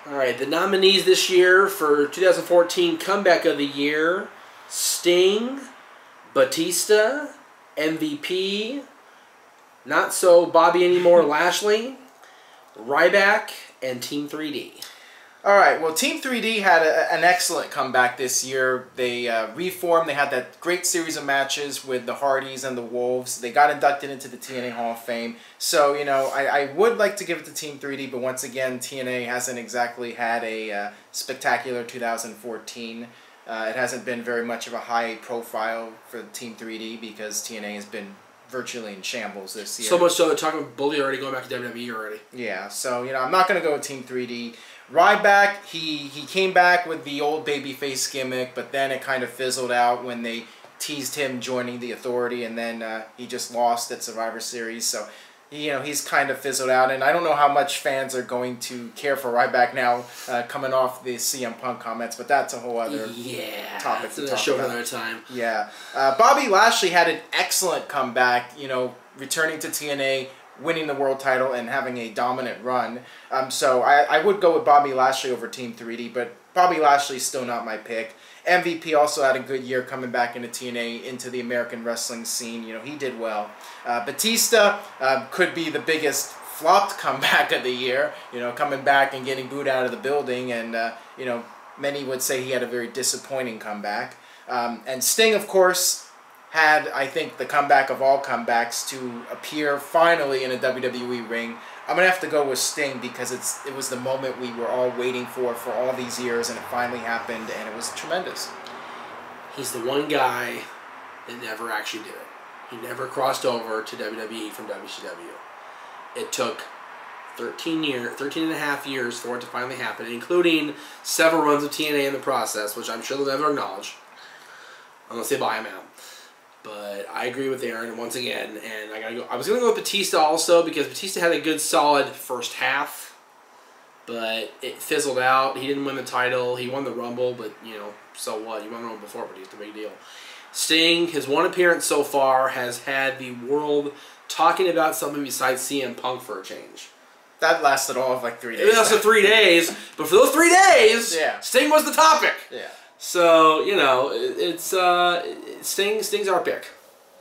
All right, the nominees this year for 2014 Comeback of the Year: Sting, Batista, MVP, not so Bobby anymore, Lashley, Ryback, and Team 3D. All right, well, Team 3D had an excellent comeback this year. They reformed. They had that great series of matches with the Hardys and the Wolves. They got inducted into the TNA Hall of Fame. So, you know, I would like to give it to Team 3D, but once again, TNA hasn't exactly had a spectacular 2014. It hasn't been very much of a high profile for Team 3D because TNA has been virtually in shambles this year. So much so they're talking about Bully already going back to WWE already. Yeah, so, you know, I'm not going to go with Team 3D. Ryback, he came back with the old babyface gimmick, but then it kind of fizzled out when they teased him joining the Authority, and then he just lost at Survivor Series. So, you know, he's kind of fizzled out, and I don't know how much fans are going to care for Ryback now, coming off the CM Punk comments, but that's a whole other topic to talk show about. another time. Yeah, Bobby Lashley had an excellent comeback. You know, returning to TNA, winning the world title, and having a dominant run. So I would go with Bobby Lashley over Team 3D, but Bobby Lashley's still not my pick. MVP also had a good year coming back into TNA, into the American wrestling scene. You know, he did well. Batista could be the biggest flopped comeback of the year. You know, coming back and getting booed out of the building, and you know, many would say he had a very disappointing comeback. And Sting, of course, had, I think, the comeback of all comebacks to appear finally in a WWE ring. I'm going to have to go with Sting because it was the moment we were all waiting for all these years, and it finally happened, and it was tremendous. He's the one guy that never actually did it. He never crossed over to WWE from WCW. It took 13 and a half years for it to finally happen, including several runs of TNA in the process, which I'm sure they'll never acknowledge, unless they buy him out. But I agree with Aaron once again, and I was gonna go with Batista also because Batista had a good solid first half, but it fizzled out. He didn't win the title. He won the Rumble, but you know, so what? You won the Rumble before, but he's the big deal. Sting, his one appearance so far, has had the world talking about something besides CM Punk for a change. That lasted all of like 3 days. It lasted 3 days, but for those 3 days, yeah, Sting was the topic. Yeah. So, you know, Sting's our pick.